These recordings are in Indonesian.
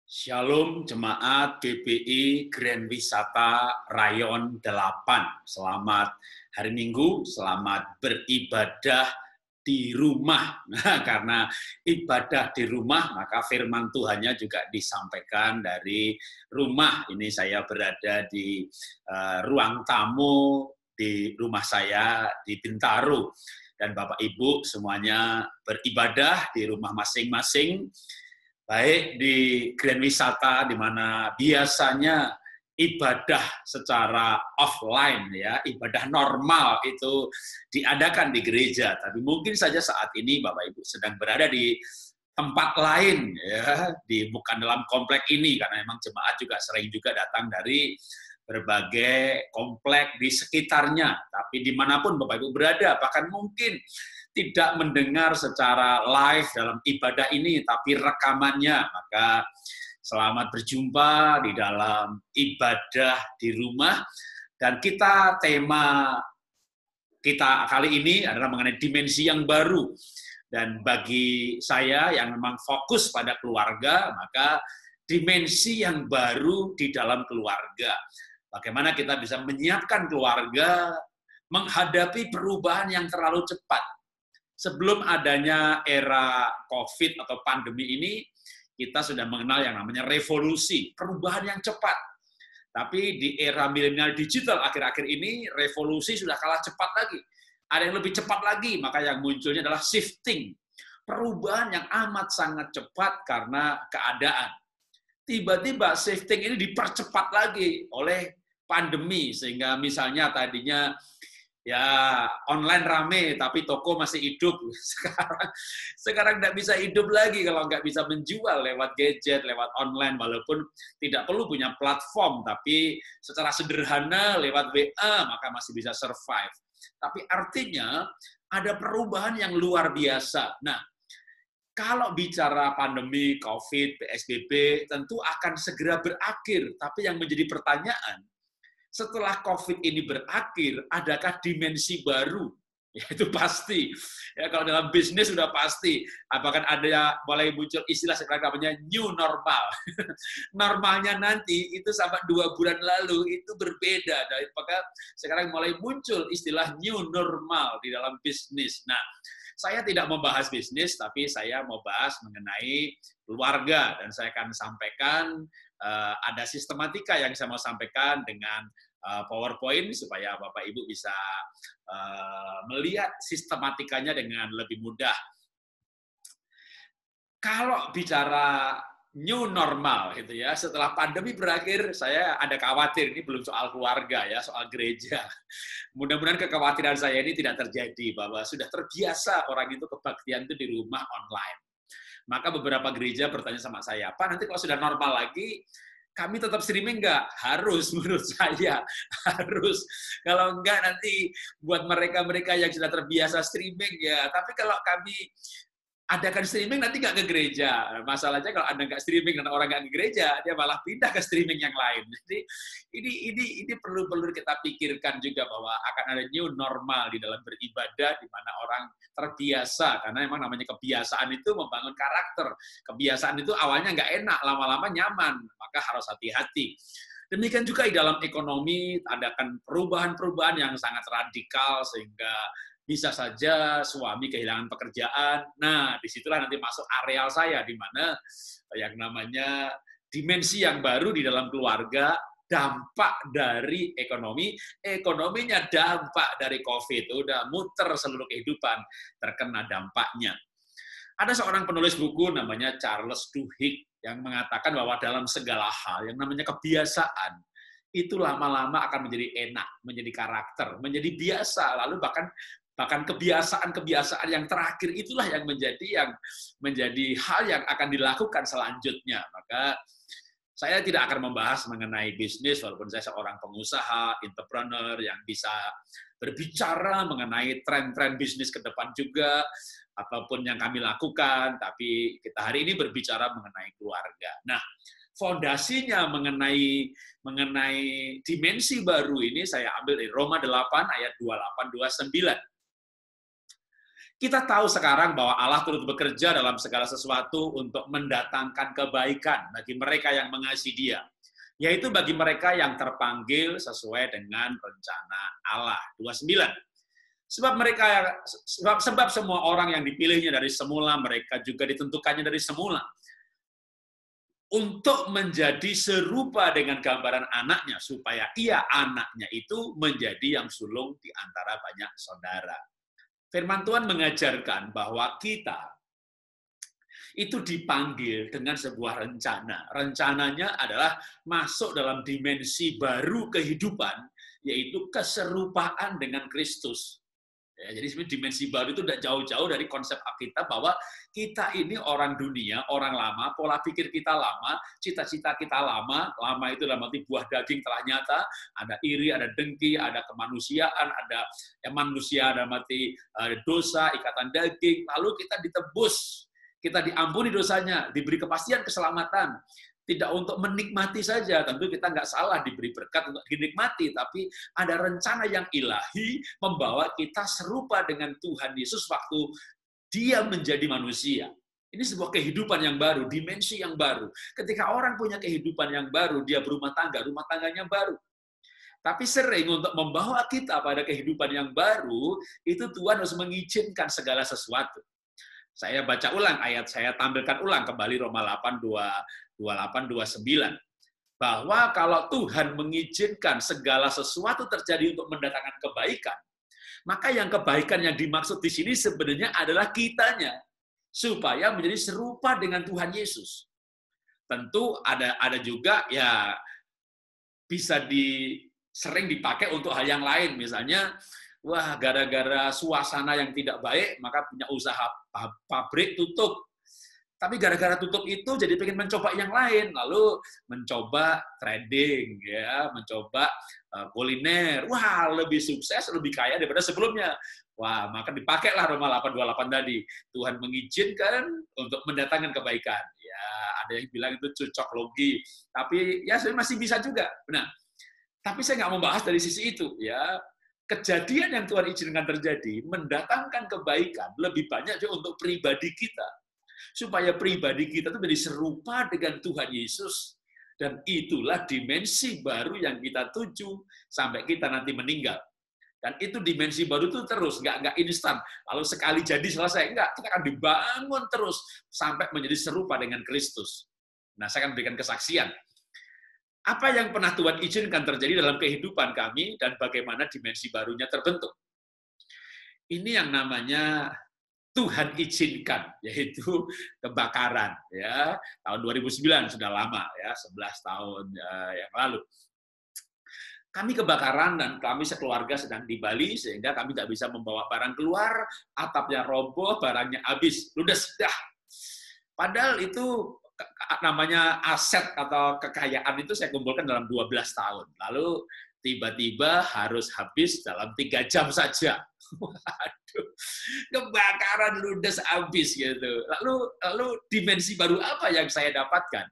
Shalom Jemaat GBI Grand Wisata Rayon 8. Selamat hari Minggu, selamat beribadah di rumah. Nah, karena ibadah di rumah, maka firman Tuhannya juga disampaikan dari rumah. Ini saya berada di ruang tamu di rumah saya di Bintaro. Dan Bapak Ibu semuanya beribadah di rumah masing-masing, baik di Grand Wisata di mana biasanya ibadah secara offline ya, ibadah normal itu diadakan di gereja, tapi mungkin saja saat ini Bapak Ibu sedang berada di tempat lain ya, bukan dalam komplek ini karena memang jemaat juga sering juga datang dari berbagai komplek di sekitarnya, tapi dimanapun Bapak Ibu berada, bahkan mungkin tidak mendengar secara live dalam ibadah ini, tapi rekamannya, maka selamat berjumpa di dalam ibadah di rumah. Dan tema kita kali ini adalah mengenai dimensi yang baru. Dan bagi saya yang memang fokus pada keluarga, maka dimensi yang baru di dalam keluarga. Bagaimana kita bisa menyiapkan keluarga menghadapi perubahan yang terlalu cepat. Sebelum adanya era COVID atau pandemi ini, kita sudah mengenal yang namanya revolusi, perubahan yang cepat. Tapi di era milenial digital akhir-akhir ini, revolusi sudah kalah cepat lagi. Ada yang lebih cepat lagi, maka yang munculnya adalah shifting. Perubahan yang amat sangat cepat karena keadaan. Tiba-tiba shifting ini dipercepat lagi oleh pandemi, sehingga misalnya tadinya ya online rame tapi toko masih hidup. Sekarang nggak bisa hidup lagi kalau nggak bisa menjual lewat gadget, lewat online, walaupun tidak perlu punya platform, tapi secara sederhana lewat WA maka masih bisa survive. Tapi artinya ada perubahan yang luar biasa. Nah, kalau bicara pandemi, COVID, PSBB, tentu akan segera berakhir. Tapi yang menjadi pertanyaan, setelah COVID ini berakhir, adakah dimensi baru? Ya, itu pasti. Ya, kalau dalam bisnis sudah pasti. Apakah ada mulai muncul istilah sekarang namanya new normal. Normalnya nanti itu sampai 2 bulan lalu itu berbeda. Dan apakah sekarang mulai muncul istilah new normal di dalam bisnis. Nah, saya tidak membahas bisnis, tapi saya mau bahas mengenai keluarga. Dan saya akan sampaikan ada sistematika yang saya mau sampaikan dengan PowerPoint supaya Bapak Ibu bisa melihat sistematikanya dengan lebih mudah. Kalau bicara new normal gitu ya, setelah pandemi berakhir, saya ada khawatir, ini belum soal keluarga ya, soal gereja. Mudah-mudahan kekhawatiran saya ini tidak terjadi, bahwa sudah terbiasa orang itu kebaktian itu di rumah online. Maka beberapa gereja bertanya sama saya, Pak, nanti kalau sudah normal lagi, kami tetap streaming nggak? Harus, menurut saya. Harus. Kalau enggak, nanti buat mereka-mereka yang sudah terbiasa streaming, ya. Tapi kalau kami adakan streaming, nanti nggak ke gereja. Masalahnya kalau Anda nggak streaming dan orang nggak ke gereja, dia malah pindah ke streaming yang lain. Jadi ini perlu kita pikirkan juga bahwa akan ada new normal di dalam beribadah, di mana orang terbiasa, karena memang namanya kebiasaan itu membangun karakter. Kebiasaan itu awalnya nggak enak, lama-lama nyaman, maka harus hati-hati. Demikian juga di dalam ekonomi, adakan perubahan-perubahan yang sangat radikal, sehingga bisa saja suami kehilangan pekerjaan. Nah, disitulah nanti masuk areal saya, di mana yang namanya dimensi yang baru di dalam keluarga, dampak dari ekonomi, ekonominya dampak dari COVID. Udah muter seluruh kehidupan, terkena dampaknya. Ada seorang penulis buku namanya Charles Duhigg yang mengatakan bahwa dalam segala hal yang namanya kebiasaan, itu lama-lama akan menjadi enak, menjadi karakter, menjadi biasa, lalu bahkan kebiasaan-kebiasaan yang terakhir itulah yang menjadi hal yang akan dilakukan selanjutnya. Maka saya tidak akan membahas mengenai bisnis, walaupun saya seorang pengusaha, entrepreneur yang bisa berbicara mengenai tren-tren bisnis ke depan juga, ataupun yang kami lakukan, tapi kita hari ini berbicara mengenai keluarga. Nah, fondasinya mengenai dimensi baru ini saya ambil dari Roma 8 ayat 28-29. Kita tahu sekarang bahwa Allah turut bekerja dalam segala sesuatu untuk mendatangkan kebaikan bagi mereka yang mengasihi Dia, yaitu bagi mereka yang terpanggil sesuai dengan rencana Allah. 29. Sebab semua orang yang dipilihnya dari semula, mereka juga ditentukannya dari semula untuk menjadi serupa dengan gambaran anaknya, supaya ia, anaknya itu, menjadi yang sulung di antara banyak saudara. Firman Tuhan mengajarkan bahwa kita itu dipanggil dengan sebuah rencana. Rencananya adalah masuk dalam dimensi baru kehidupan, yaitu keserupaan dengan Kristus. Ya, jadi sebenarnya dimensi baru itu tidak jauh-jauh dari konsep kita bahwa kita ini orang dunia, orang lama, pola pikir kita lama, cita-cita kita lama itu dalam arti buah daging telah nyata, ada iri, ada dengki, ada kemanusiaan, ada manusia dalam arti dosa, ikatan daging, lalu kita ditebus, kita diampuni dosanya, diberi kepastian keselamatan. Tidak untuk menikmati saja, tentu kita nggak salah diberi berkat untuk dinikmati, tapi ada rencana yang ilahi membawa kita serupa dengan Tuhan Yesus waktu Dia menjadi manusia. Ini sebuah kehidupan yang baru, dimensi yang baru. Ketika orang punya kehidupan yang baru, dia berumah tangga, rumah tangganya baru. Tapi sering untuk membawa kita pada kehidupan yang baru, itu Tuhan harus mengizinkan segala sesuatu. Saya baca ulang ayat, saya tampilkan ulang kembali Roma 8:28-29. Bahwa kalau Tuhan mengizinkan segala sesuatu terjadi untuk mendatangkan kebaikan, maka yang kebaikan yang dimaksud di sini sebenarnya adalah kitanya, supaya menjadi serupa dengan Tuhan Yesus. Tentu ada juga ya bisa sering dipakai untuk hal yang lain, misalnya wah, gara-gara suasana yang tidak baik, maka punya usaha pabrik tutup. Tapi gara-gara tutup itu jadi pengen mencoba yang lain, lalu mencoba trading, ya, mencoba kuliner. Wah, lebih sukses, lebih kaya daripada sebelumnya. Wah, maka dipakailah Roma 8:28 tadi. Tuhan mengizinkan untuk mendatangkan kebaikan. Ya, ada yang bilang itu cocok logi, tapi ya sebenarnya masih bisa juga. Benar. Tapi saya nggak mau bahas dari sisi itu, ya. Kejadian yang Tuhan izinkan terjadi mendatangkan kebaikan lebih banyak juga untuk pribadi kita. Supaya pribadi kita itu menjadi serupa dengan Tuhan Yesus. Dan itulah dimensi baru yang kita tuju sampai kita nanti meninggal. Dan itu dimensi baru itu terus, nggak instan. Lalu sekali jadi selesai, enggak. Kita akan dibangun terus sampai menjadi serupa dengan Kristus. Nah, saya akan berikan kesaksian. Apa yang pernah Tuhan izinkan terjadi dalam kehidupan kami dan bagaimana dimensi barunya terbentuk. Ini yang namanya Tuhan izinkan, yaitu kebakaran. Ya, tahun 2009 sudah lama, ya, 11 tahun yang lalu. Kami kebakaran dan kami sekeluarga sedang di Bali sehingga kami tidak bisa membawa barang keluar, atapnya roboh, barangnya habis, ludes dah. Padahal itu namanya aset atau kekayaan itu saya kumpulkan dalam 12 tahun. Lalu tiba-tiba harus habis dalam 3 jam saja. Waduh, kebakaran ludes habis gitu. Lalu dimensi baru apa yang saya dapatkan?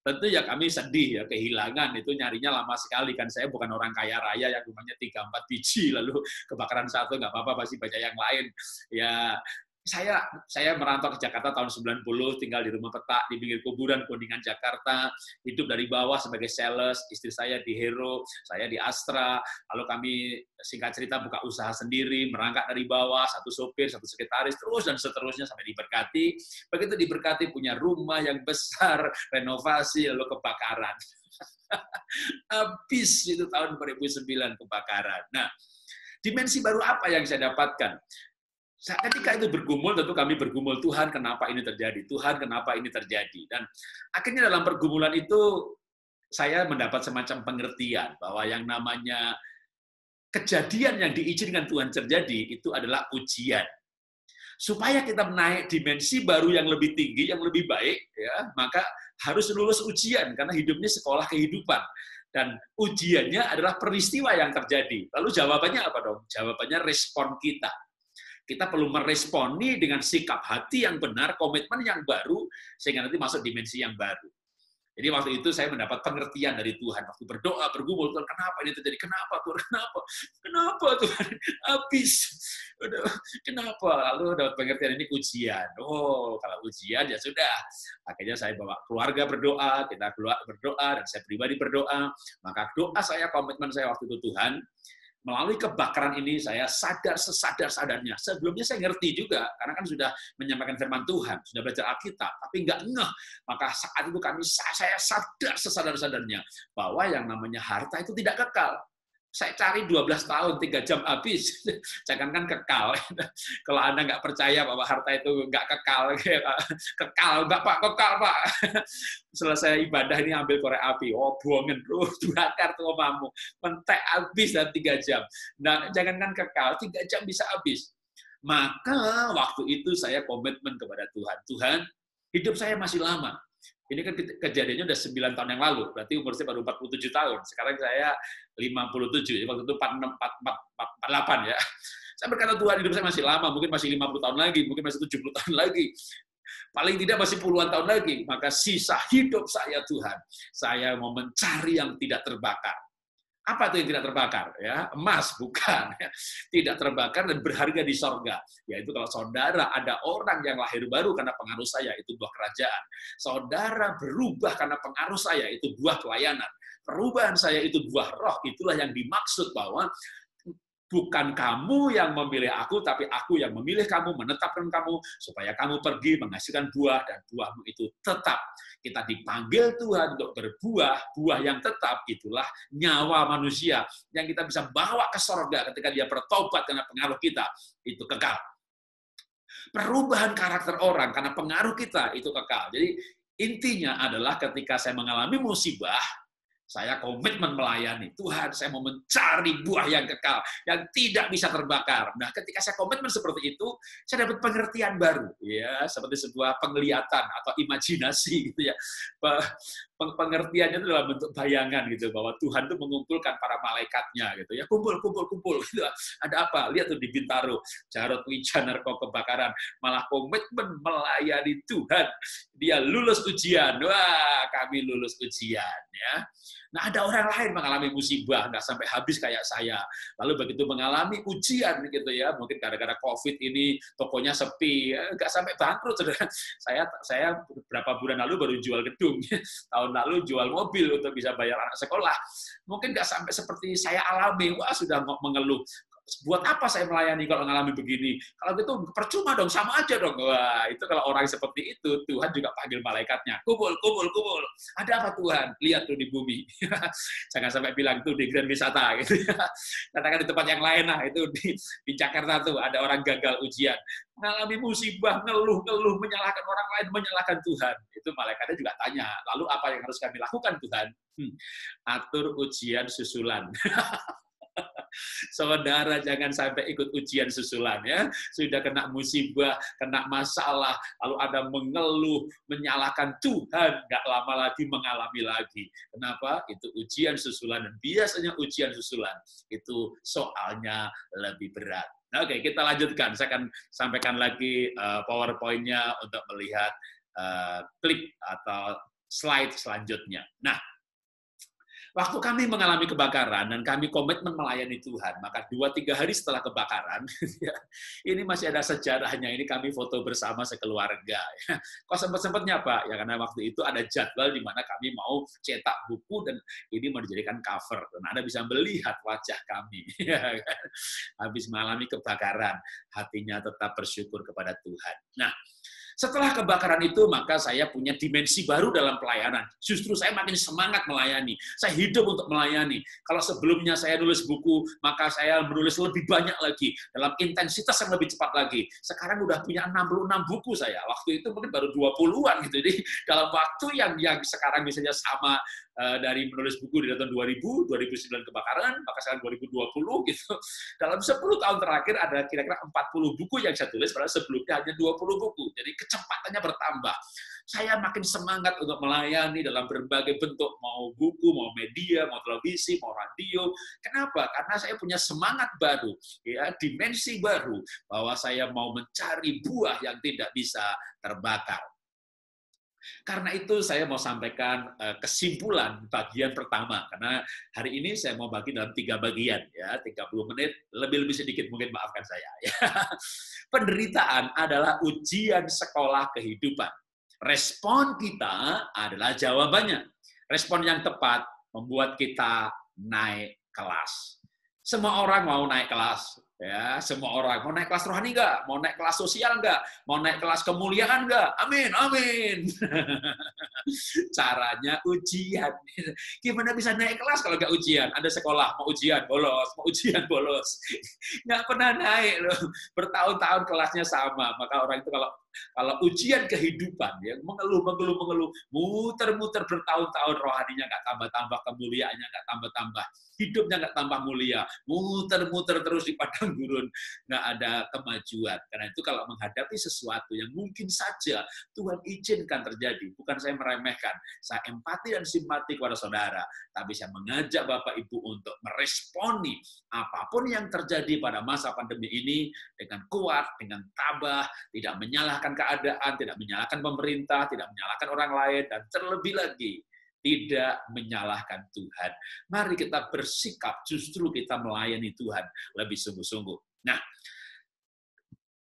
Tentu ya kami sedih ya, kehilangan itu nyarinya lama sekali kan. Saya bukan orang kaya raya yang rumahnya 3-4 biji lalu kebakaran satu nggak apa-apa, pasti banyak yang lain. Ya, saya merantau ke Jakarta tahun 90, tinggal di rumah petak di pinggir kuburan Kuningan Jakarta, hidup dari bawah sebagai sales, istri saya di Hero, saya di Astra, lalu kami singkat cerita buka usaha sendiri, merangkak dari bawah, satu sopir, satu sekretaris, terus dan seterusnya sampai diberkati. Begitu diberkati punya rumah yang besar, renovasi, lalu kebakaran. Habis itu tahun 2009 kebakaran. Nah, dimensi baru apa yang saya dapatkan? Ketika itu bergumul, tentu kami bergumul, Tuhan kenapa ini terjadi? Tuhan kenapa ini terjadi? Dan akhirnya dalam pergumulan itu, saya mendapat semacam pengertian bahwa yang namanya kejadian yang diizinkan Tuhan terjadi, itu adalah ujian. Supaya kita menaik dimensi baru yang lebih tinggi, yang lebih baik, ya, maka harus lulus ujian, karena hidup ini sekolah kehidupan. Dan ujiannya adalah peristiwa yang terjadi. Lalu jawabannya apa dong? Jawabannya respon kita. Kita perlu meresponi dengan sikap hati yang benar, komitmen yang baru, sehingga nanti masuk dimensi yang baru. Jadi waktu itu saya mendapat pengertian dari Tuhan. Waktu berdoa, bergumul, Tuhan kenapa ini terjadi? Kenapa Tuhan? Kenapa? Kenapa Tuhan? Habis. Kenapa? Lalu dapat pengertian ini ujian. Oh, kalau ujian ya sudah. Akhirnya saya bawa keluarga berdoa, kita keluar berdoa, dan saya pribadi berdoa. Maka doa saya, komitmen saya waktu itu Tuhan, melalui kebakaran ini saya sadar sesadar-sadarnya. Sebelumnya saya ngerti juga, karena kan sudah menyampaikan firman Tuhan, sudah belajar Alkitab, tapi nggak ngeh. Maka saat itu saya sadar sesadar-sadarnya bahwa yang namanya harta itu tidak kekal. Saya cari 12 tahun, 3 jam habis. Jangankan kekal. Kalau Anda nggak percaya bahwa harta itu nggak kekal, kekal, nggak Pak, kekal Pak. Selesai ibadah ini ambil korek api. Oh, buangin, bakar tuh omamu. Mentek habis dalam 3 jam. Nah, jangankan kekal, 3 jam bisa habis. Maka waktu itu saya komitmen kepada Tuhan. Tuhan, hidup saya masih lama. Ini kan kejadiannya udah 9 tahun yang lalu, berarti umur saya baru 47 tahun. Sekarang saya 57, waktu itu 48 ya. Saya berkata, Tuhan, hidup saya masih lama, mungkin masih 50 tahun lagi, mungkin masih 70 tahun lagi. Paling tidak masih puluhan tahun lagi. Maka sisa hidup saya, Tuhan, saya mau mencari yang tidak terbakar. Apa itu yang tidak terbakar? Ya, emas, bukan. Tidak terbakar dan berharga di sorga. Yaitu kalau saudara ada orang yang lahir baru karena pengaruh saya, itu buah kerajaan. Saudara berubah karena pengaruh saya, itu buah pelayanan. Perubahan saya itu buah roh, itulah yang dimaksud bahwa bukan kamu yang memilih aku, tapi aku yang memilih kamu, menetapkan kamu, supaya kamu pergi menghasilkan buah, dan buahmu itu tetap. Kita dipanggil Tuhan untuk berbuah, buah yang tetap, itulah nyawa manusia, yang kita bisa bawa ke sorga ketika dia bertobat karena pengaruh kita, itu kekal. Perubahan karakter orang karena pengaruh kita, itu kekal. Jadi intinya adalah ketika saya mengalami musibah, saya komitmen melayani. Tuhan, saya mau mencari buah yang kekal, yang tidak bisa terbakar. Nah, ketika saya komitmen seperti itu, saya dapat pengertian baru, ya, seperti sebuah penglihatan atau imajinasi, gitu ya. Pengertiannya itu dalam bentuk bayangan, gitu, bahwa Tuhan itu mengumpulkan para malaikatnya, gitu ya, kumpul, gitu. Ada apa? Lihat tuh di Bintaro, Jarod Wijanarko kebakaran, malah komitmen melayani Tuhan. Dia lulus ujian. Wah, kami lulus ujian, ya. Nah, ada orang lain mengalami musibah, nggak sampai habis kayak saya. Lalu begitu mengalami ujian, gitu ya, mungkin gara-gara COVID ini tokonya sepi, nggak sampai bangkrut, saudara. Saya beberapa bulan lalu baru jual gedung, tahun lalu jual mobil untuk bisa bayar anak sekolah. Mungkin nggak sampai seperti saya alami, wah sudah mengeluh. Buat apa saya melayani kalau mengalami begini? Kalau gitu percuma dong, sama aja dong. Wah, itu kalau orang seperti itu, Tuhan juga panggil malaikatnya. Kumpul. Ada apa Tuhan? Lihat tuh di bumi. Jangan sampai bilang itu di Grand Wisata. Gitu. Katakan di tempat yang lain lah, itu di Jakarta tuh ada orang gagal ujian. Mengalami musibah, ngeluh, menyalahkan orang lain, menyalahkan Tuhan. Itu malaikatnya juga tanya, lalu apa yang harus kami lakukan Tuhan? Atur ujian susulan. Saudara jangan sampai ikut ujian susulan ya. Sudah kena musibah, kena masalah, lalu ada mengeluh, menyalahkan Tuhan, nggak lama lagi mengalami lagi. Kenapa? Itu ujian susulan, dan biasanya ujian susulan itu soalnya lebih berat. Nah, oke, kita lanjutkan. Saya akan sampaikan lagi PowerPoint-nya untuk melihat klip atau slide selanjutnya. Nah, waktu kami mengalami kebakaran dan kami komitmen melayani Tuhan, maka 2-3 hari setelah kebakaran, ini masih ada sejarahnya, ini kami foto bersama sekeluarga. Kok sempat-sempatnya Pak? Ya karena waktu itu ada jadwal di mana kami mau cetak buku dan ini mau dijadikan cover. Dan Anda bisa melihat wajah kami. Habis mengalami kebakaran, hatinya tetap bersyukur kepada Tuhan. Nah, setelah kebakaran itu, maka saya punya dimensi baru dalam pelayanan. Justru saya makin semangat melayani. Saya hidup untuk melayani. Kalau sebelumnya saya nulis buku, maka saya menulis lebih banyak lagi, dalam intensitas yang lebih cepat lagi. Sekarang udah punya 66 buku saya. Waktu itu mungkin baru 20-an gitu. Jadi dalam waktu yang sekarang misalnya sama dari menulis buku di tahun 2000, 2009 kebakaran, maka sekarang 2020 gitu. Dalam 10 tahun terakhir ada kira-kira 40 buku yang saya tulis, padahal sebelumnya hanya 20 buku. Jadi kecepatannya bertambah. Saya makin semangat untuk melayani dalam berbagai bentuk, mau buku, mau media, mau televisi, mau radio. Kenapa? Karena saya punya semangat baru, ya, dimensi baru, bahwa saya mau mencari buah yang tidak bisa terbakar. Karena itu saya mau sampaikan kesimpulan bagian pertama, karena hari ini saya mau bagi dalam 3 bagian, ya, 30 menit, lebih-lebih sedikit mungkin, maafkan saya. Ya. Penderitaan adalah ujian sekolah kehidupan. Respon kita adalah jawabannya. Respon yang tepat membuat kita naik kelas. Semua orang mau naik kelas, ya, semua orang mau naik kelas rohani nggak, mau naik kelas sosial nggak, mau naik kelas kemuliaan nggak, amin, amin. Caranya ujian. Gimana bisa naik kelas kalau nggak ujian? Ada sekolah, mau ujian, bolos, mau ujian, bolos. Nggak pernah naik loh. Bertahun-tahun kelasnya sama. Maka orang itu kalau ujian kehidupan, ya, mengeluh, muter-muter bertahun-tahun, rohaninya nggak tambah-tambah, kemuliaannya nggak tambah-tambah, hidupnya nggak tambah mulia, muter-muter terus di padang gurun, nggak ada kemajuan. Karena itu kalau menghadapi sesuatu yang mungkin saja Tuhan izinkan terjadi, bukan saya meremehkan, saya empati dan simpati kepada saudara, tapi saya mengajak Bapak Ibu untuk meresponi apapun yang terjadi pada masa pandemi ini dengan kuat, dengan tabah, tidak menyalahkan keadaan, tidak menyalahkan pemerintah, tidak menyalahkan orang lain, dan terlebih lagi, tidak menyalahkan Tuhan. Mari kita bersikap justru kita melayani Tuhan lebih sungguh-sungguh. Nah,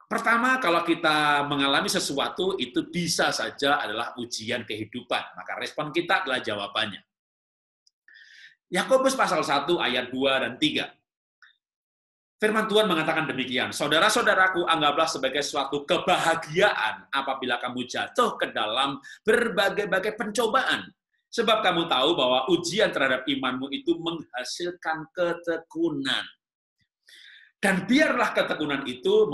pertama, kalau kita mengalami sesuatu, itu bisa saja adalah ujian kehidupan. Maka respon kita adalah jawabannya. Yakobus pasal 1 ayat 2 dan 3. Firman Tuhan mengatakan demikian, saudara-saudaraku, anggaplah sebagai suatu kebahagiaan apabila kamu jatuh ke dalam berbagai-bagai pencobaan. Sebab kamu tahu bahwa ujian terhadap imanmu itu menghasilkan ketekunan. Dan biarlah ketekunan itu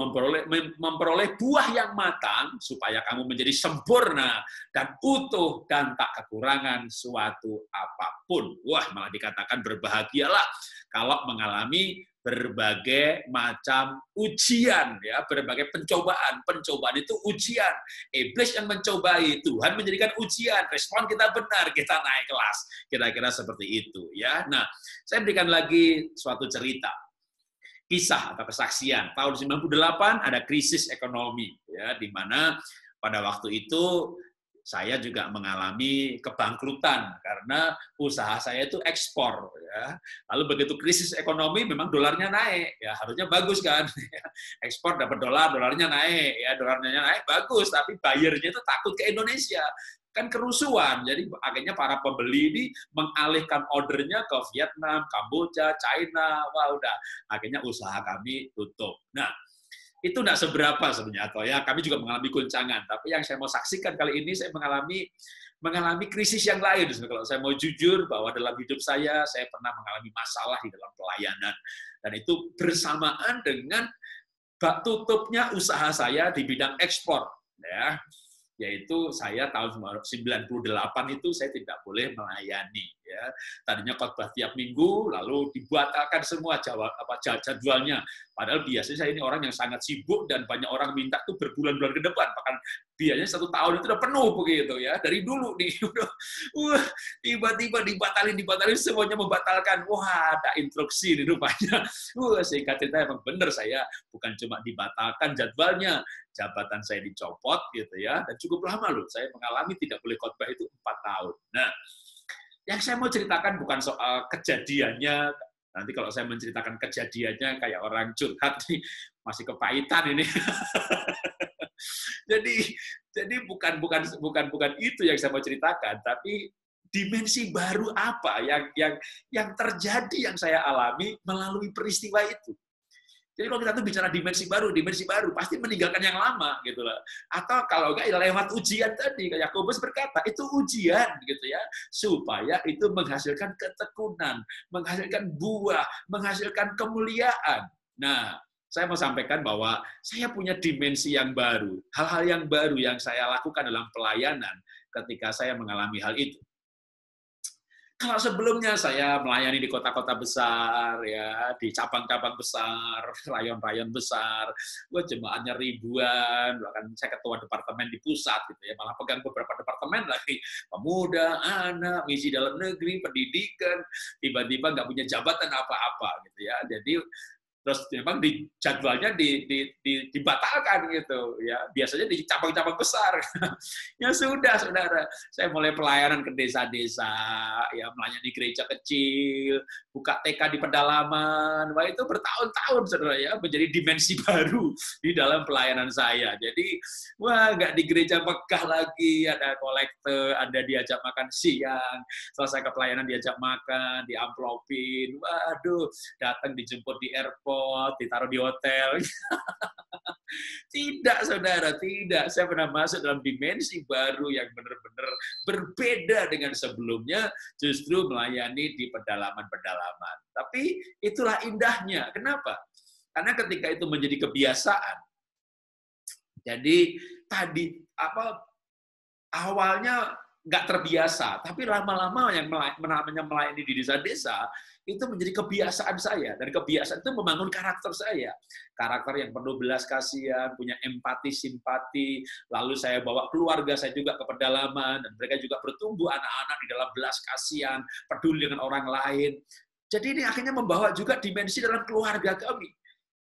memperoleh buah yang matang, supaya kamu menjadi sempurna dan utuh dan tak kekurangan suatu apapun. Wah, malah dikatakan berbahagialah kalau mengalami berbagai macam ujian, ya, berbagai pencobaan. Pencobaan itu ujian. Iblis yang mencobai, Tuhan menjadikan ujian. Respon kita benar, kita naik kelas. Kira-kira seperti itu, ya. Nah, saya berikan lagi suatu cerita. Kisah atau kesaksian. Tahun 98 ada krisis ekonomi, ya, di mana pada waktu itu saya juga mengalami kebangkrutan karena usaha saya itu ekspor, ya. Lalu begitu krisis ekonomi memang dolarnya naik, ya, harusnya bagus kan. Ekspor dapat dolar, dolarnya naik, ya, dolarnya naik bagus, tapi buyernya itu takut ke Indonesia. Kan kerusuhan, jadi akhirnya para pembeli ini mengalihkan ordernya ke Vietnam, Kamboja, China, wah udah, akhirnya usaha kami tutup. Nah, itu tidak seberapa sebenarnya, atau ya kami juga mengalami goncangan, tapi yang saya mau saksikan kali ini, saya mengalami krisis yang lain. Kalau saya mau jujur bahwa dalam hidup saya pernah mengalami masalah di dalam pelayanan, dan itu bersamaan dengan bak tutupnya usaha saya di bidang ekspor, ya. Yaitu saya tahun 98 itu saya tidak boleh melayani, ya. Tadinya khotbah tiap minggu, lalu dibatalkan semua jadwalnya. Padahal biasanya saya ini orang yang sangat sibuk dan banyak orang minta tuh berbulan-bulan ke depan, bahkan biasanya 1 tahun itu udah penuh begitu, ya. Dari dulu nih, tiba-tiba dibatalin semuanya membatalkan. Wah, ada instruksi nih rupanya. Singkat cerita emang benar, saya bukan cuma dibatalkan jadwalnya, jabatan saya dicopot gitu, ya, dan cukup lama loh saya mengalami tidak boleh khotbah itu 4 tahun. Nah, yang saya mau ceritakan bukan soal kejadiannya, nanti kalau saya menceritakan kejadiannya kayak orang curhat nih, masih kepahitan ini. jadi bukan itu yang saya mau ceritakan, tapi dimensi baru apa yang terjadi, yang saya alami melalui peristiwa itu. Jadi kalau kita tuh bicara dimensi baru pasti meninggalkan yang lama gitu loh. Atau kalau enggak lewat ujian tadi, kayak Yakobus berkata, itu ujian gitu ya, supaya itu menghasilkan ketekunan, menghasilkan buah, menghasilkan kemuliaan. Nah, saya mau sampaikan bahwa saya punya dimensi yang baru, hal-hal yang baru yang saya lakukan dalam pelayanan ketika saya mengalami hal itu. Kalau sebelumnya saya melayani di kota-kota besar, ya, di cabang-cabang besar, rayon-rayon besar, jemaatnya ribuan, bahkan saya ketua departemen di pusat, gitu ya, malah pegang beberapa departemen lagi, pemuda, anak, misi dalam negeri, pendidikan, tiba-tiba nggak punya jabatan apa-apa, gitu ya. Jadi Terus memang di jadwalnya dibatalkan gitu ya. Biasanya di cabang-cabang besar. Ya sudah, saudara. Saya mulai pelayanan ke desa-desa, ya melayani gereja kecil, buka TK di pedalaman. Wah itu bertahun-tahun, saudara ya, menjadi dimensi baru di dalam pelayanan saya. Jadi, wah nggak di gereja megah lagi, ada kolektor, ada diajak makan siang, selesai ke pelayanan diajak makan, diamplopin, waduh, datang dijemput di airport, ditaruh di hotel. Tidak, saudara, tidak. Saya pernah masuk dalam dimensi baru yang benar-benar berbeda dengan sebelumnya, justru melayani di pedalaman-pedalaman. Tapi itulah indahnya. Kenapa? Karena ketika itu menjadi kebiasaan. Jadi tadi awalnya nggak terbiasa, tapi lama-lama yang namanya melayani di desa-desa, itu menjadi kebiasaan saya. Dan kebiasaan itu membangun karakter saya. Karakter yang penuh belas kasihan, punya empati, simpati, lalu saya bawa keluarga saya juga ke pedalaman, dan mereka juga bertumbuh anak-anak di dalam belas kasihan, peduli dengan orang lain. Jadi ini akhirnya membawa juga dimensi dalam keluarga kami.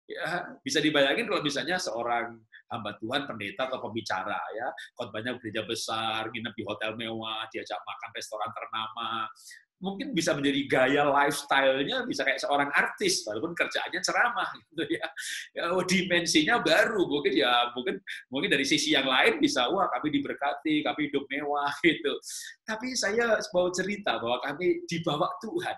Ya, bisa dibayangin kalau misalnya seorang hamba Tuhan, pendeta atau pembicara, ya, khotbahnya gereja besar, nginep di hotel mewah, diajak makan restoran ternama, mungkin bisa menjadi gaya lifestyle-nya bisa kayak seorang artis, walaupun kerjaannya ceramah, gitu ya. Ya, dimensinya baru, mungkin dari sisi yang lain bisa, wah kami diberkati, kami hidup mewah, gitu. Tapi saya mau cerita bahwa kami dibawa Tuhan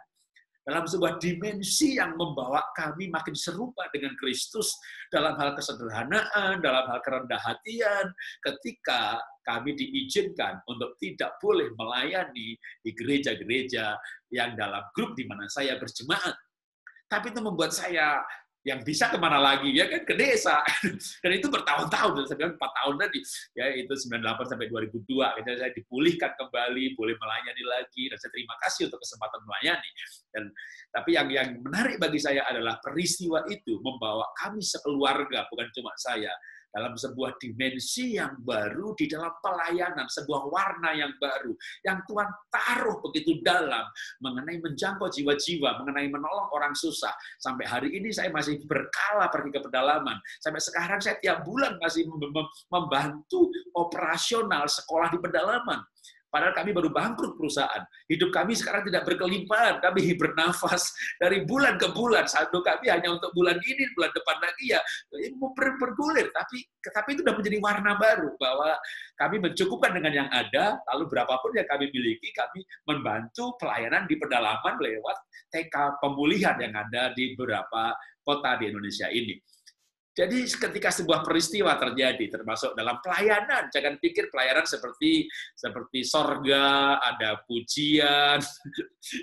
dalam sebuah dimensi yang membawa kami makin serupa dengan Kristus dalam hal kesederhanaan, dalam hal kerendah hatian, ketika kami diizinkan untuk tidak boleh melayani di gereja-gereja yang dalam grup di mana saya berjemaat. Tapi itu membuat saya yang bisa kemana lagi, ya kan, ke desa. Dan itu bertahun-tahun, saya bilang 4 tahun tadi, ya itu 98 sampai 2002, ketika saya dipulihkan kembali, boleh melayani lagi, dan saya terima kasih untuk kesempatan melayani. Tapi yang menarik bagi saya adalah peristiwa itu membawa kami sekeluarga, bukan cuma saya, dalam sebuah dimensi yang baru di dalam pelayanan, sebuah warna yang baru, yang Tuhan taruh begitu dalam, mengenai menjangkau jiwa-jiwa, mengenai menolong orang susah. Sampai hari ini saya masih berkala pergi ke pedalaman. Sampai sekarang saya tiap bulan masih membantu operasional sekolah di pedalaman. Padahal kami baru bangkrut perusahaan. Hidup kami sekarang tidak berkelimpahan. Kami bernafas dari bulan ke bulan. Saldo kami hanya untuk bulan ini, bulan depan lagi ya bergulir. Tapi itu sudah menjadi warna baru bahwa kami mencukupkan dengan yang ada. Lalu berapapun yang kami miliki, kami membantu pelayanan di pedalaman lewat TK pemulihan yang ada di beberapa kota di Indonesia ini. Jadi ketika sebuah peristiwa terjadi, termasuk dalam pelayanan, jangan pikir pelayanan seperti sorga, ada pujian.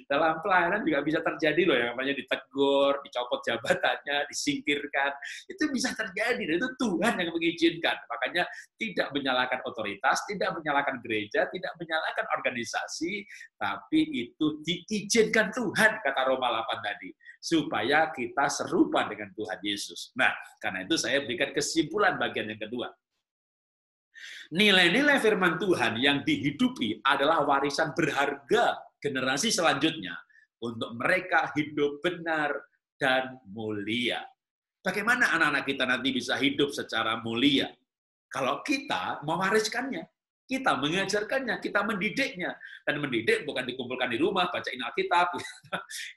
Dalam pelayanan juga bisa terjadi loh, yang namanya ditegur, dicopot jabatannya, disingkirkan. Itu bisa terjadi, dan itu Tuhan yang mengizinkan. Makanya tidak menyalahkan otoritas, tidak menyalahkan gereja, tidak menyalahkan organisasi, tapi itu diizinkan Tuhan, kata Roma 8 tadi, supaya kita serupa dengan Tuhan Yesus. Nah, karena itu saya berikan kesimpulan bagian yang kedua. Nilai-nilai firman Tuhan yang dihidupi adalah warisan berharga generasi selanjutnya untuk mereka hidup benar dan mulia. Bagaimana anak-anak kita nanti bisa hidup secara mulia? Kalau kita mewariskannya, kita mengajarkannya, kita mendidiknya. Dan mendidik bukan dikumpulkan di rumah, bacain Alkitab.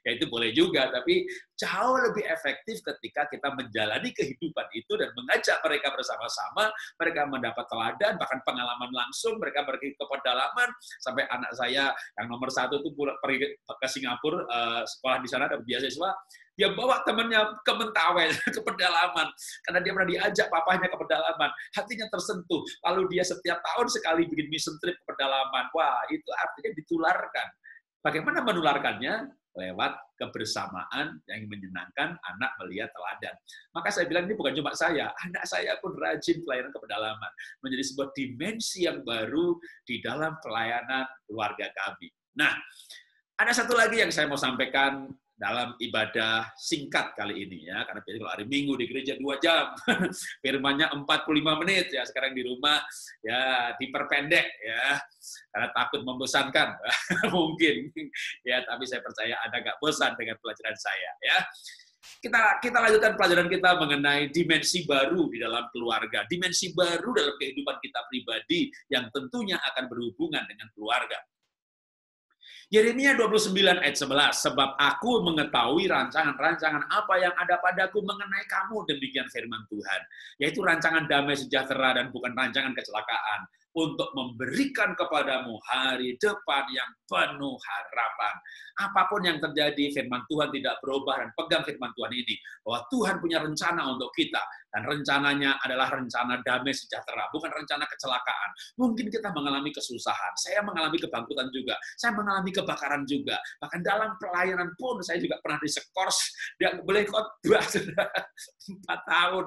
Ya itu boleh juga, tapi jauh lebih efektif ketika kita menjalani kehidupan itu dan mengajak mereka bersama-sama, mereka mendapat teladan, bahkan pengalaman langsung, mereka pergi ke pedalaman, sampai anak saya yang nomor 1 itu pergi ke Singapura, sekolah di sana, dapat beasiswa, dia bawa temannya ke Mentawai, ke pedalaman, karena dia pernah diajak papahnya ke pedalaman, hatinya tersentuh, lalu dia setiap tahun sekali bikin mission trip ke pedalaman. Wah, itu artinya ditularkan. Bagaimana menularkannya? Lewat kebersamaan yang menyenangkan, anak melihat teladan. Maka saya bilang, ini bukan cuma saya, anak saya pun rajin pelayanan ke pedalaman, menjadi sebuah dimensi yang baru di dalam pelayanan keluarga kami. Nah, ada satu lagi yang saya mau sampaikan dalam ibadah singkat kali ini, ya, karena kalau hari Minggu di gereja 2 jam, firmannya 45 menit, ya, sekarang di rumah ya diperpendek, ya, karena takut membosankan, mungkin, ya, tapi saya percaya Anda nggak bosan dengan pelajaran saya, ya. Kita lanjutkan pelajaran kita mengenai dimensi baru di dalam keluarga, dimensi baru dalam kehidupan kita pribadi yang tentunya akan berhubungan dengan keluarga. Yeremia 29 ayat 11, sebab aku mengetahui rancangan-rancangan apa yang ada padaku mengenai kamu, demikian firman Tuhan, yaitu rancangan damai sejahtera dan bukan rancangan kecelakaan, untuk memberikan kepadamu hari depan yang penuh harapan. Apapun yang terjadi, firman Tuhan tidak berubah, dan pegang firman Tuhan ini, bahwa Tuhan punya rencana untuk kita, dan rencananya adalah rencana damai sejahtera, bukan rencana kecelakaan. Mungkin kita mengalami kesusahan, saya mengalami kebangkrutan juga, saya mengalami kebakaran juga, bahkan dalam pelayanan pun saya juga pernah disekors, tidak boleh khotbah sudah 4 tahun.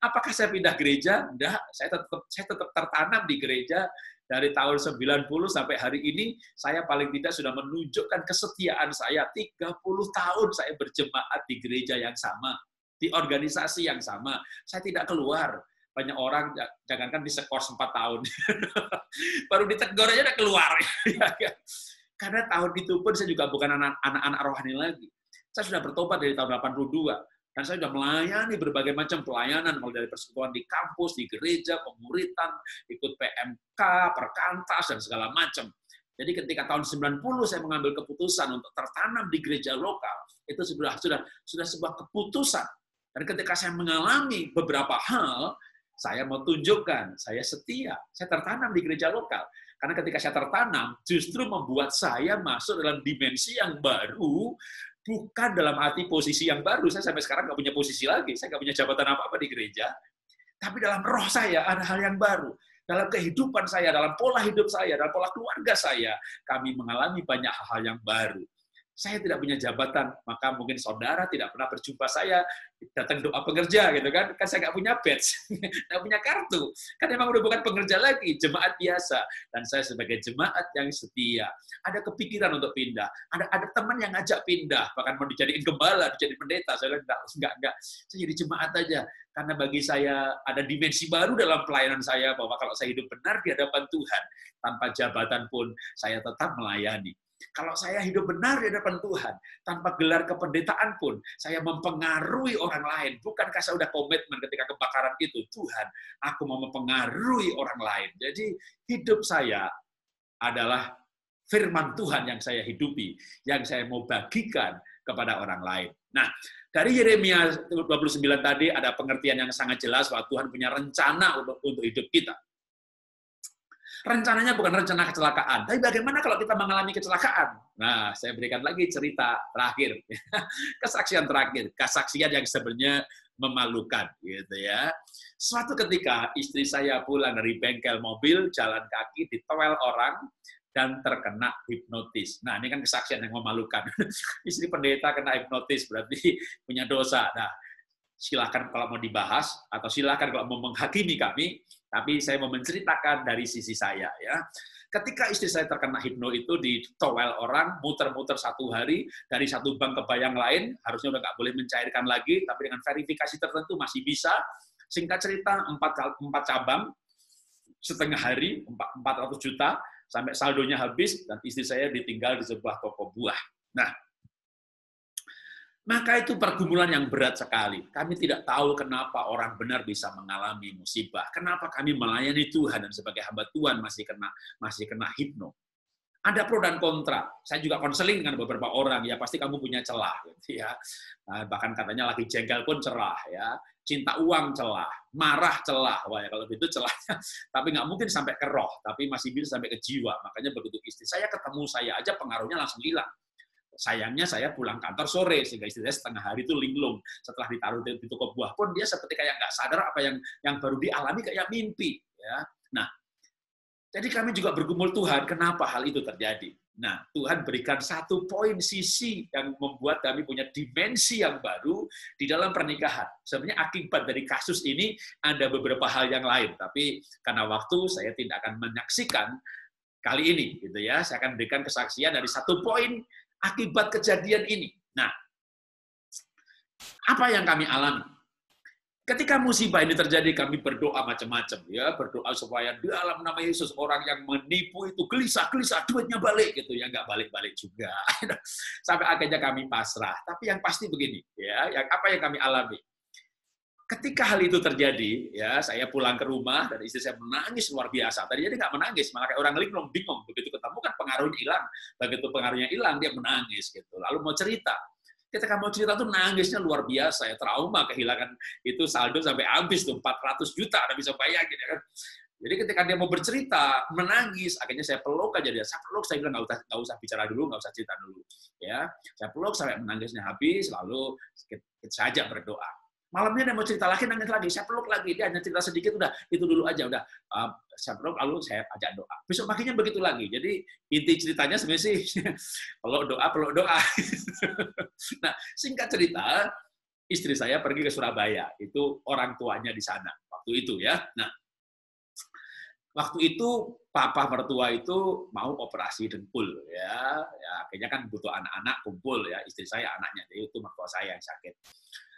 Apakah saya pindah gereja? Tidak, saya tetap tertanam di gereja. Dari tahun 90 sampai hari ini, saya paling tidak sudah menunjukkan kesetiaan saya. 30 tahun saya berjemaat di gereja yang sama, di organisasi yang sama. Saya tidak keluar. Banyak orang, jangankan disekors 4 tahun. Baru ditegur aja udah keluar. Karena tahun itu pun saya juga bukan anak-anak rohani lagi. Saya sudah bertobat dari tahun 82. Dan saya sudah melayani berbagai macam pelayanan, mulai dari persekutuan di kampus, di gereja, pemuritan, ikut PMK, perkantas, dan segala macam. Jadi ketika tahun 90 saya mengambil keputusan untuk tertanam di gereja lokal, itu sudah sebuah keputusan. Dan ketika saya mengalami beberapa hal, saya mau tunjukkan, saya setia, saya tertanam di gereja lokal. Karena ketika saya tertanam, justru membuat saya masuk dalam dimensi yang baru, bukan dalam arti posisi yang baru. Saya sampai sekarang nggak punya posisi lagi, saya nggak punya jabatan apa-apa di gereja. Tapi dalam roh saya ada hal yang baru. Dalam kehidupan saya, dalam pola hidup saya, dalam pola keluarga saya, kami mengalami banyak hal yang baru. Saya tidak punya jabatan, maka mungkin saudara tidak pernah berjumpa saya, datang doa pengerja, gitu kan? Kan saya nggak punya badge, nggak punya kartu. Kan memang udah bukan pengerja lagi, jemaat biasa. Dan saya sebagai jemaat yang setia. Ada kepikiran untuk pindah. Ada teman yang ngajak pindah, bahkan mau dijadiin gembala, dijadiin pendeta. Saya bilang, enggak. Saya jadi jemaat aja. Karena bagi saya ada dimensi baru dalam pelayanan saya, bahwa kalau saya hidup benar di hadapan Tuhan, tanpa jabatan pun saya tetap melayani. Kalau saya hidup benar di hadapan Tuhan, tanpa gelar kependetaan pun, saya mempengaruhi orang lain. Bukankah saya sudah komitmen ketika kebakaran itu, Tuhan, aku mau mempengaruhi orang lain. Jadi hidup saya adalah firman Tuhan yang saya hidupi, yang saya mau bagikan kepada orang lain. Nah, dari Yeremia 29 tadi ada pengertian yang sangat jelas bahwa Tuhan punya rencana untuk hidup kita. Rencananya bukan rencana kecelakaan, tapi bagaimana kalau kita mengalami kecelakaan? Nah, saya berikan lagi cerita terakhir, kesaksian terakhir, kesaksian yang sebenarnya memalukan, gitu ya. Suatu ketika istri saya pulang dari bengkel mobil, jalan kaki, ditowel orang, dan terkena hipnotis. Nah, ini kan kesaksian yang memalukan. Istri pendeta kena hipnotis, berarti punya dosa. Nah, silakan kalau mau dibahas, atau silakan kalau mau menghakimi kami, tapi saya mau menceritakan dari sisi saya. Ya. Ketika istri saya terkena hipno itu ditowel orang, muter-muter 1 hari, dari satu bank ke bank yang lain, harusnya udah nggak boleh mencairkan lagi, tapi dengan verifikasi tertentu masih bisa. Singkat cerita, 4 cabang, setengah hari, 400 juta, sampai saldonya habis, dan istri saya ditinggal di sebuah toko buah. Nah, maka itu pergumulan yang berat sekali. Kami tidak tahu kenapa orang benar bisa mengalami musibah. Kenapa kami melayani Tuhan dan sebagai hamba Tuhan masih kena hipno. Ada pro dan kontra. Saya juga konseling dengan beberapa orang. Ya pasti kamu punya celah, gitu ya. Bahkan katanya lagi jengkel pun celah, ya. Cinta uang celah, marah celah. Wah ya kalau gitu celahnya. Tapi nggak mungkin sampai ke roh, tapi masih bisa sampai ke jiwa. Makanya begitu istri saya ketemu saya aja pengaruhnya langsung hilang. Sayangnya saya pulang kantor sore, sehingga istri saya setengah hari itu linglung. Setelah ditaruh di toko buah pun, dia seperti kayak nggak sadar apa yang baru dialami kayak mimpi. Ya. Nah, jadi kami juga bergumul Tuhan, kenapa hal itu terjadi? Nah, Tuhan berikan 1 poin sisi yang membuat kami punya dimensi yang baru di dalam pernikahan. Sebenarnya akibat dari kasus ini ada beberapa hal yang lain, tapi karena waktu saya tidak akan menyaksikan kali ini, gitu ya. Saya akan berikan kesaksian dari 1 poin akibat kejadian ini. Nah, apa yang kami alami? Ketika musibah ini terjadi, kami berdoa macam-macam, ya, berdoa supaya dalam nama Yesus orang yang menipu itu gelisah-gelisah, duitnya balik gitu ya, nggak balik-balik juga. Sampai akhirnya kami pasrah. Tapi yang pasti begini, ya, apa yang kami alami? Ketika hal itu terjadi, ya, saya pulang ke rumah dan istri saya menangis luar biasa. Tadinya dia nggak menangis, malah kayak orang linglung, bingung. Begitu ketemu kan pengaruhnya hilang. Begitu pengaruhnya hilang, dia menangis gitu. Lalu mau cerita. Ketika mau cerita tuh nangisnya luar biasa ya, trauma kehilangan itu saldo sampai habis tuh 400 juta, Anda bisa bayangin ya kan. Jadi ketika dia mau bercerita, menangis, akhirnya saya peluk aja dia. Saya peluk, saya bilang nggak usah bicara dulu, nggak usah cerita dulu. Ya, saya peluk sampai menangisnya habis, lalu saya ajak berdoa. Malamnya dia mau cerita lagi, nangis lagi, saya peluk lagi, dia hanya cerita sedikit, udah itu dulu aja, udah saya peluk, lalu saya ajak doa. Besok paginya begitu lagi. Jadi inti ceritanya sebenarnya sih peluk doa. Nah, singkat cerita, istri saya pergi ke Surabaya, itu orang tuanya di sana waktu itu ya. Nah, waktu itu papa mertua itu mau operasi dengkul ya, akhirnya kan butuh anak-anak kumpul ya, istri saya anaknya, jadi itu mertua saya yang sakit.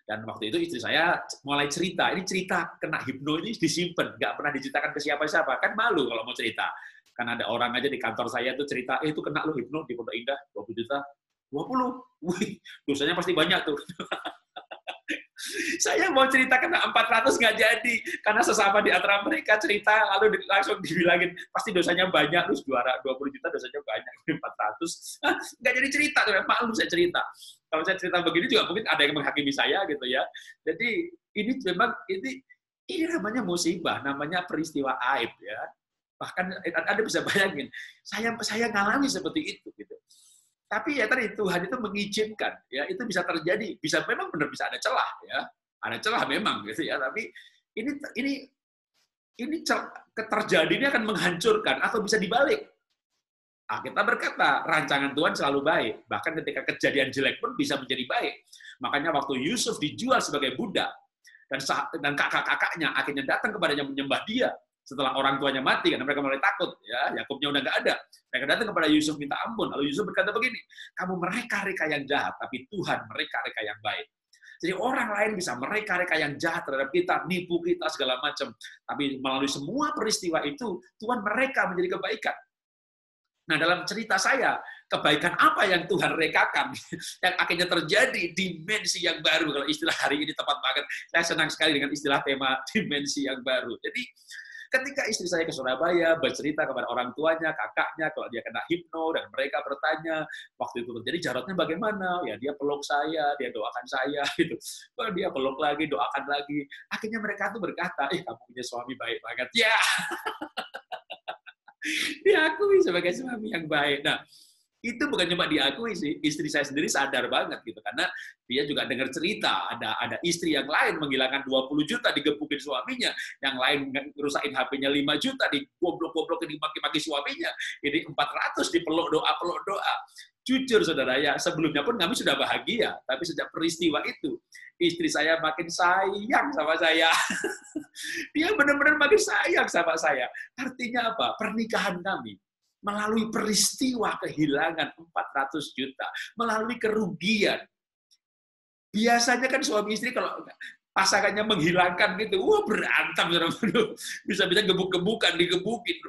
Dan waktu itu istri saya mulai cerita, ini cerita kena hipno ini disimpan, nggak pernah diceritakan ke siapa-siapa, kan malu kalau mau cerita. Kan ada orang aja di kantor saya tuh cerita, itu kena lo hipno di Pondok Indah, 20 juta, 20, wih, dosanya pasti banyak tuh. Saya mau cerita kena 400 nggak jadi, karena sesama di antara mereka cerita, lalu langsung dibilangin, pasti dosanya banyak, terus 20 juta dosanya banyak, 400, nggak jadi cerita, malu saya cerita. Kalau saya cerita begini juga mungkin ada yang menghakimi saya gitu ya. Jadi ini memang ini namanya musibah, namanya peristiwa aib ya. Bahkan Anda bisa bayangin, saya ngalami seperti itu gitu. Tapi ya tadi Tuhan itu mengizinkan, ya itu bisa terjadi, bisa memang benar bisa ada celah, ya ada celah memang gitu ya. Tapi ini terjadi ini akan menghancurkan atau bisa dibalik. Kita berkata rancangan Tuhan selalu baik, bahkan ketika kejadian jelek pun bisa menjadi baik. Makanya waktu Yusuf dijual sebagai budak dan kakak-kakaknya akhirnya datang kepadanya menyembah dia. Setelah orang tuanya mati, karena mereka mulai takut, ya Yakubnya udah nggak ada. Mereka datang kepada Yusuf minta ampun. Lalu Yusuf berkata begini, kamu mereka-reka yang jahat, tapi Tuhan mereka-reka yang baik. Jadi orang lain bisa mereka-reka yang jahat terhadap kita, nipu kita segala macam. Tapi melalui semua peristiwa itu, Tuhan mereka menjadi kebaikan. Nah dalam cerita saya, kebaikan apa yang Tuhan rekakan, yang akhirnya terjadi dimensi yang baru. Kalau istilah hari ini tepat banget. Saya senang sekali dengan istilah tema dimensi yang baru. Jadi ketika istri saya ke Surabaya, bercerita kepada orang tuanya, kakaknya, kalau dia kena hipno, dan mereka bertanya, waktu itu terjadi jarotnya bagaimana? Ya dia peluk saya, dia doakan saya, gitu. Dia peluk lagi, doakan lagi. Akhirnya mereka tuh berkata, kamu punya suami baik banget. Ya, diakui sebagai suami yang baik. Nah, itu bukan cuma diakui sih, istri saya sendiri sadar banget gitu, karena dia juga dengar cerita ada istri yang lain menghilangkan 20 juta digebukin suaminya, yang lain ngerusakin HP-nya 5 juta digoblok-goblokin dimaki-maki suaminya, ini 400 dipeluk doa. Jujur saudara ya, sebelumnya pun kami sudah bahagia, tapi sejak peristiwa itu istri saya makin sayang sama saya. Dia benar-benar makin sayang sama saya. Artinya apa? Pernikahan kami melalui peristiwa kehilangan 400 juta, melalui kerugian. Biasanya kan suami istri kalau pasangannya menghilangkan gitu, wah berantem, bisa-bisa gebuk-gebukan, digebukin.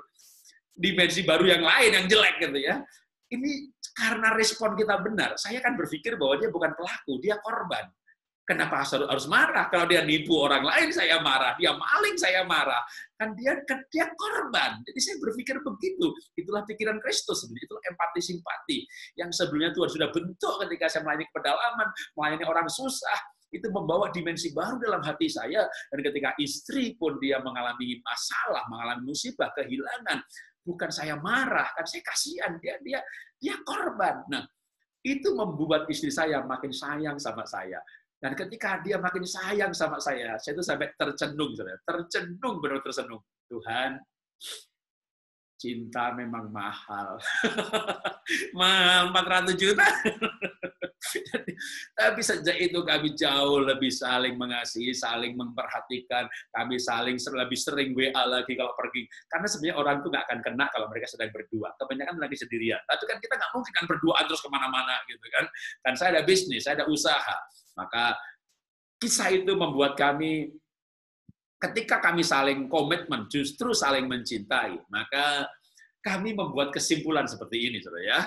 Dimensi baru yang lain, yang jelek gitu ya. Ini karena respon kita benar, saya kan berpikir bahwa dia bukan pelaku, dia korban. Kenapa harus marah? Kalau dia nipu orang lain, saya marah. Dia maling, saya marah. Kan dia korban. Jadi saya berpikir begitu. Itulah pikiran Kristus. Itulah empati simpati. Yang sebelumnya Tuhan sudah bentuk ketika saya melayani pedalaman, melayani orang susah. Itu membawa dimensi baru dalam hati saya. Dan ketika istri pun dia mengalami masalah, mengalami musibah, kehilangan. Bukan saya marah, kan saya kasihan. Dia korban. Nah, itu membuat istri saya makin sayang sama saya. Dan ketika dia makin sayang sama saya itu sampai tercenung, benar tercenung. Tuhan, cinta memang mahal. Mahal 400 juta. Tapi sejak itu kami jauh lebih saling mengasihi, saling memperhatikan, kami saling lebih sering WA lagi kalau pergi. Karena sebenarnya orang itu nggak akan kena kalau mereka sedang berdua. Kebanyakan lagi sendirian. Tapi kan kita nggak mungkin kan berduaan terus kemana-mana gitu kan. Kan saya ada bisnis, saya ada usaha. Maka kisah itu membuat kami ketika kami saling komitmen, justru saling mencintai, maka kami membuat kesimpulan seperti ini, saudara ya.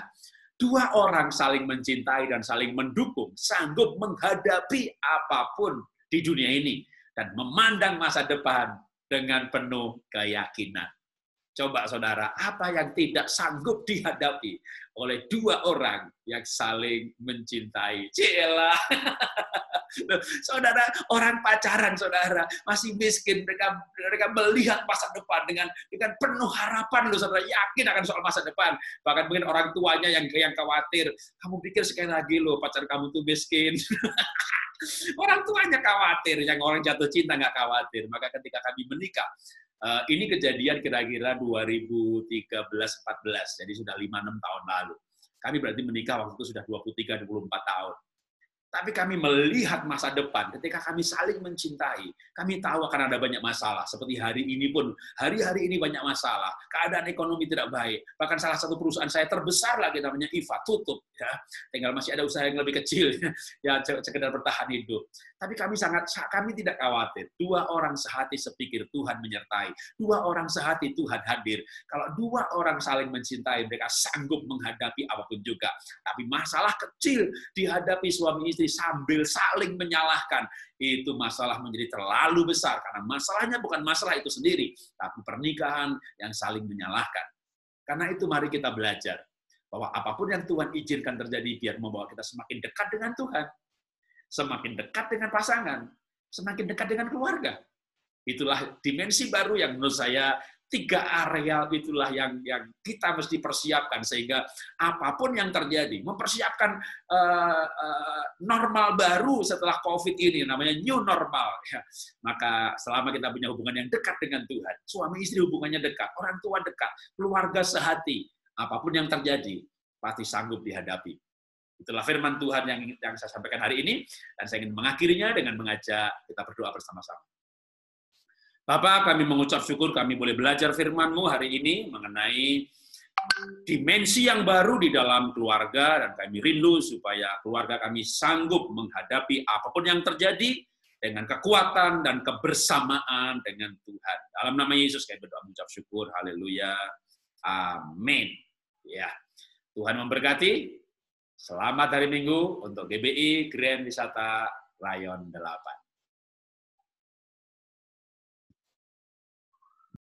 Dua orang saling mencintai dan saling mendukung, sanggup menghadapi apapun di dunia ini dan memandang masa depan dengan penuh keyakinan. Coba saudara, apa yang tidak sanggup dihadapi oleh dua orang yang saling mencintai? Cielah. Saudara, orang pacaran, saudara, masih miskin, mereka melihat masa depan dengan penuh harapan, loh, saudara, yakin akan soal masa depan. Bahkan mungkin orang tuanya yang khawatir, kamu pikir sekali lagi loh, pacar kamu tuh miskin. Orang tuanya khawatir, yang orang jatuh cinta nggak khawatir. Maka ketika kami menikah, ini kejadian kira-kira 2013-14, jadi sudah 5-6 tahun lalu. Kami berarti menikah waktu itu sudah 23-24 tahun. Tapi kami melihat masa depan, ketika kami saling mencintai, kami tahu akan ada banyak masalah. Seperti hari ini pun, hari-hari ini banyak masalah. Keadaan ekonomi tidak baik. Bahkan salah satu perusahaan saya terbesar lagi, namanya IVA, tutup. Ya. Tinggal masih ada usaha yang lebih kecil, ya sekedar bertahan hidup. Tapi kami tidak khawatir. Dua orang sehati sepikir, Tuhan menyertai. Dua orang sehati, Tuhan hadir. Kalau dua orang saling mencintai, mereka sanggup menghadapi apapun juga. Tapi masalah kecil dihadapi suami istri sambil saling menyalahkan, itu masalah menjadi terlalu besar, karena masalahnya bukan masalah itu sendiri, tapi pernikahan yang saling menyalahkan. Karena itu mari kita belajar bahwa apapun yang Tuhan izinkan terjadi biar membawa kita semakin dekat dengan Tuhan, semakin dekat dengan pasangan, semakin dekat dengan keluarga. Itulah dimensi baru yang menurut saya 3 area itulah yang kita mesti persiapkan, sehingga apapun yang terjadi, mempersiapkan normal baru setelah COVID ini, namanya new normal. Ya. Maka selama kita punya hubungan yang dekat dengan Tuhan, suami istri hubungannya dekat, orang tua dekat, keluarga sehati, apapun yang terjadi, pasti sanggup dihadapi. Itulah firman Tuhan yang saya sampaikan hari ini, dan saya ingin mengakhirinya dengan mengajak kita berdoa bersama-sama. Bapak, kami mengucap syukur kami boleh belajar firman-Mu hari ini mengenai dimensi yang baru di dalam keluarga, dan kami rindu supaya keluarga kami sanggup menghadapi apapun yang terjadi dengan kekuatan dan kebersamaan dengan Tuhan. Dalam nama Yesus kami berdoa mengucap syukur. Haleluya. Amin. Ya. Tuhan memberkati. Selamat hari Minggu untuk GBI Grand Wisata Rayon 8.